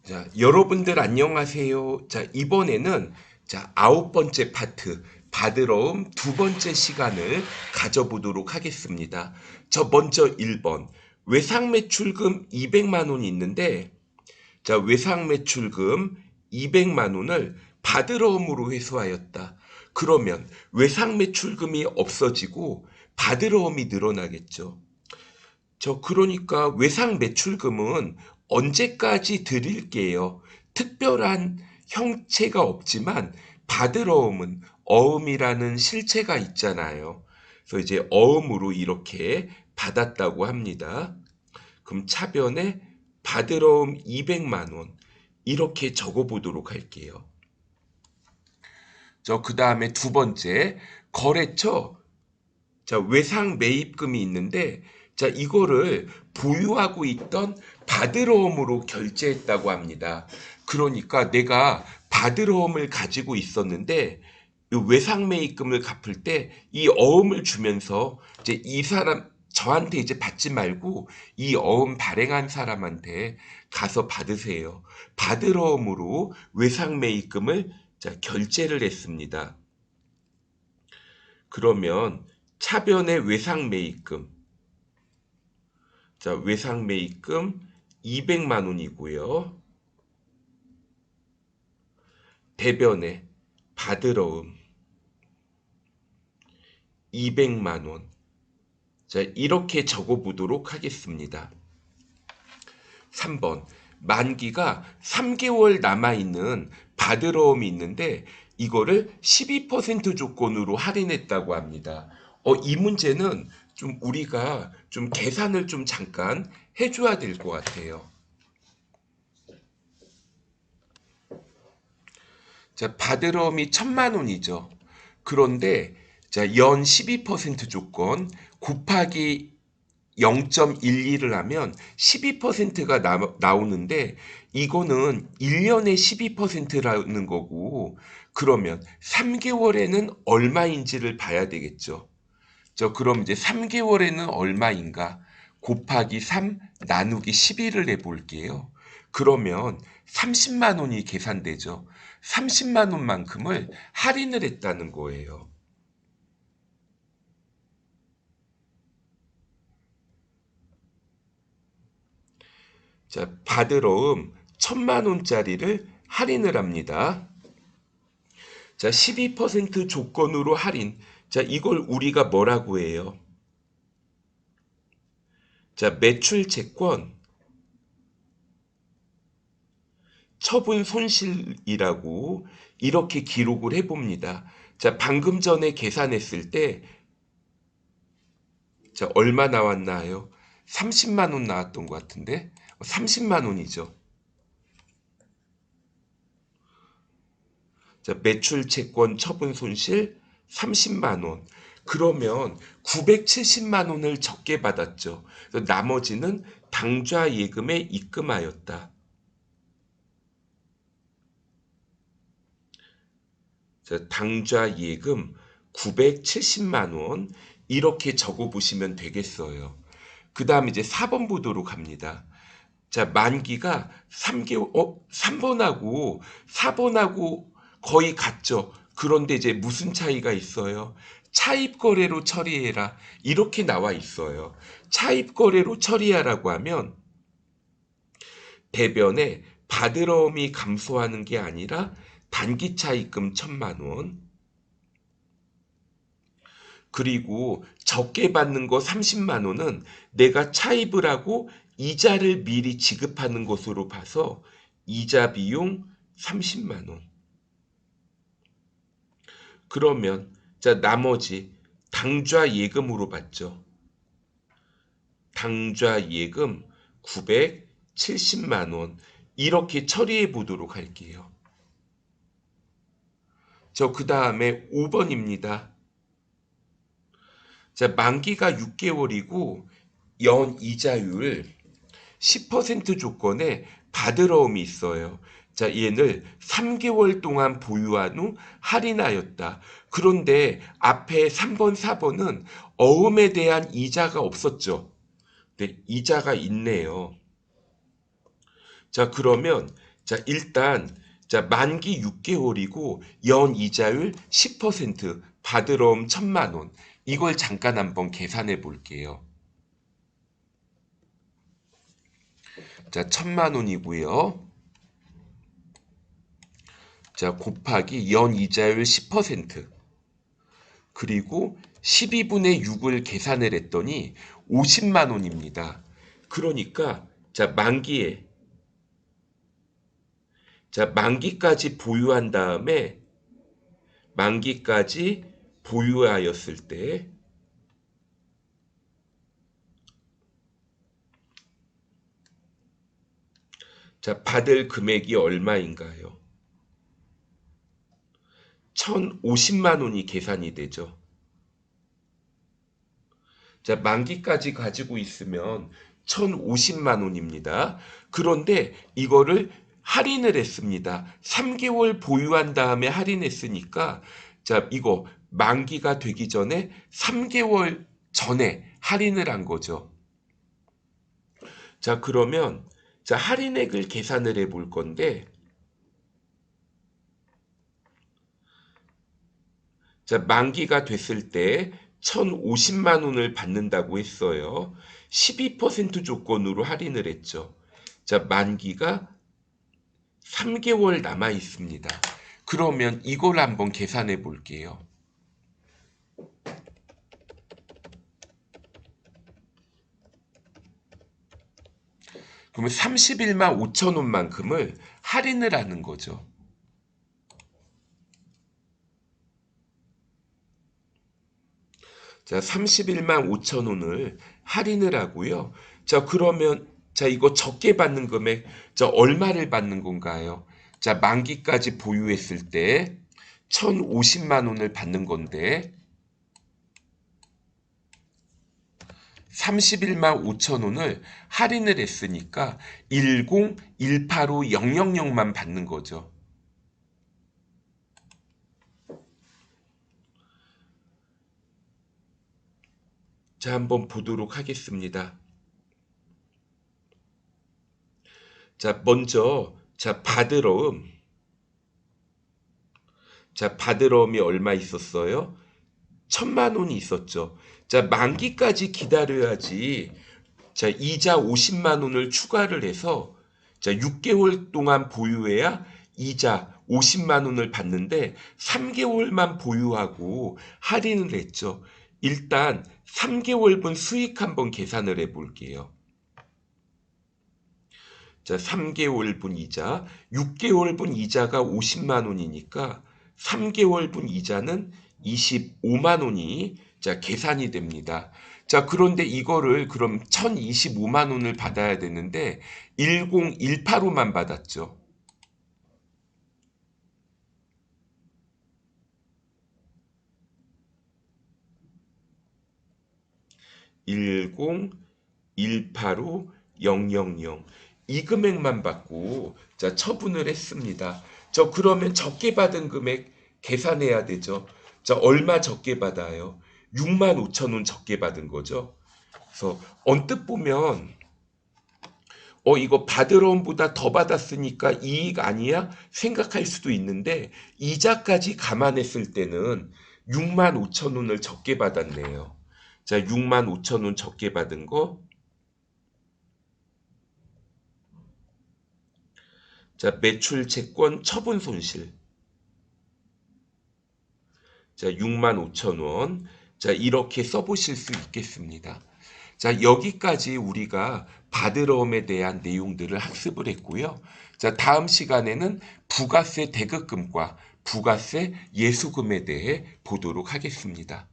자, 여러분들 안녕하세요. 자, 이번에는 자, 9번째 파트 바드러움 두 번째 시간을 가져보도록 하겠습니다. 저 먼저 1번 외상 매출금 200만 원이 있는데 자, 외상 매출금 200만 원을 바드러움으로 회수하였다. 그러면 외상 매출금이 없어지고 바드러움이 늘어나겠죠. 그러니까 외상 매출금은 언제까지 드릴게요. 특별한 형체가 없지만 바드러움은 어음이라는 실체가 있잖아요. 그래서 이제 어음으로 이렇게 받았다고 합니다. 그럼 차변에 바드러움 200만 원 이렇게 적어 보도록 할게요. 그 다음에 두 번째 거래처 외상 매입금이 있는데 이거를 보유하고 있던 바드러움으로 결제했다고 합니다. 그러니까 내가 바드러움을 가지고 있었는데 이 외상 매입금을 갚을 때 이 어음을 주면서 이제 이 사람 저한테 이제 받지 말고 이 어음 발행한 사람한테 가서 받으세요. 바드러움으로 외상 매입금을 결제를 했습니다. 그러면 차변의 외상 매입금 외상 매입금 200만 원이고요. 대변에 바드러움 200만 원. 이렇게 적어 보도록 하겠습니다. 3번. 만기가 3개월 남아 있는 바드러움이 있는데 이거를 12% 조건으로 할인했다고 합니다. 이 문제는 좀 우리가 좀 계산을 좀 잠깐 해줘야 될 것 같아요. 바드러움이 1000만 원이죠. 그런데 연 12% 조건 곱하기 0.12를 하면 12%가 나오는데 이거는 1년에 12%라는 거고 그러면 3개월에는 얼마인지를 봐야 되겠죠. 그럼 이제 3개월에는 얼마인가 곱하기 3 나누기 12를 해볼게요. 그러면 30만 원이 계산되죠. 30만 원만큼을 할인을 했다는 거예요. 바드러움 1000만 원짜리를 할인을 합니다. 12% 조건으로 할인. 이걸 우리가 뭐라고 해요? 매출 채권 처분 손실이라고 이렇게 기록을 해봅니다. 방금 전에 계산했을 때 얼마 나왔나요? 30만 원 나왔던 것 같은데 30만 원이죠. 매출 채권 처분 손실 30만 원. 그러면 970만 원을 적게 받았죠. 나머지는 당좌 예금에 입금하였다. 당좌 예금 970만 원 이렇게 적어 보시면 되겠어요. 그 다음 이제 4번 보도록 합니다. 만기가 3개월, 4번하고 거의 같죠. 그런데 이제 무슨 차이가 있어요? 차입거래로 처리해라. 이렇게 나와 있어요. 차입거래로 처리하라고 하면 대변에 바드러움이 감소하는 게 아니라 단기 차입금 1000만 원. 그리고 적게 받는 거 30만 원은 내가 차입을 하고 이자를 미리 지급하는 것으로 봐서 이자 비용 30만 원. 그러면 나머지 당좌 예금으로 받죠. 당좌 예금 970만 원 이렇게 처리해 보도록 할게요. 그 다음에 5번입니다. 만기가 6개월이고 연 이자율 10% 조건에 바드러움이 있어요. 얘를 3개월 동안 보유한 후 할인하였다. 그런데 앞에 3번, 4번은 어음에 대한 이자가 없었죠. 네, 이자가 있네요. 그러면 자, 일단 자, 만기 6개월이고 연이자율 10%, 받으러옴 1,000만 원. 이걸 잠깐 한번 계산해 볼게요. 자, 1,000만 원이고요. 자, 곱하기 연이자율 10%. 그리고 12분의 6을 계산을 했더니 50만 원입니다. 그러니까 자, 만기까지 보유한 다음에 만기까지 보유하였을 때 자, 받을 금액이 얼마인가요? 1,050만 원이 계산이 되죠. 자, 만기까지 가지고 있으면 1,050만 원입니다. 그런데 이거를 할인을 했습니다. 3개월 보유한 다음에 할인했으니까 자, 이거 만기가 되기 전에 3개월 전에 할인을 한 거죠. 자, 그러면 자, 할인액을 계산을 해 볼 건데 자, 만기가 됐을 때 1,050만 원을 받는다고 했어요. 12% 조건으로 할인을 했죠. 자, 만기가 3개월 남아 있습니다. 그러면 이걸 한번 계산해 볼게요. 그러면 31만 5천 원만큼을 할인을 하는 거죠. 자, 31만 5천 원을 할인을 하고요. 자, 그러면 자, 이거 적게 받는 금액, 자, 얼마를 받는 건가요? 자, 만기까지 보유했을 때 1,050만 원을 받는 건데 31만 5천 원을 할인을 했으니까 10185,000만 받는 거죠. 자, 한번 보도록 하겠습니다. 자, 먼저 자, 받으러움이 얼마 있었어요? 1,000만 원이 있었죠. 자, 만기까지 기다려야지. 자, 이자 50만 원을 추가를 해서 자, 6개월 동안 보유해야 이자 50만 원을 받는데 3개월만 보유하고 할인을 했죠. 일단 3개월분 수익 한번 계산을 해 볼게요. 자, 3개월분 이자, 6개월분 이자가 50만 원이니까 3개월분 이자는 25만 원이 자, 계산이 됩니다. 자, 그런데 이거를 그럼 1,025만 원을 받아야 되는데 10185만 받았죠. 10185,000 이 금액만 받고 자, 처분을 했습니다. 저 그러면 적게 받은 금액 계산해야 되죠. 자, 얼마 적게 받아요? 6만 5천 원 적게 받은 거죠. 그래서 언뜻 보면 이거 받으러 온보다 더 받았으니까 이익 아니야? 생각할 수도 있는데 이자까지 감안했을 때는 6만 5천 원을 적게 받았네요. 자, 6만 5천 원 적게 받은 거. 자, 매출 채권 처분 손실. 자, 6만 5천 원. 자, 이렇게 써보실 수 있겠습니다. 자, 여기까지 우리가 받으러움에 대한 내용들을 학습을 했고요. 자, 다음 시간에는 부가세 대급금과 부가세 예수금에 대해 보도록 하겠습니다.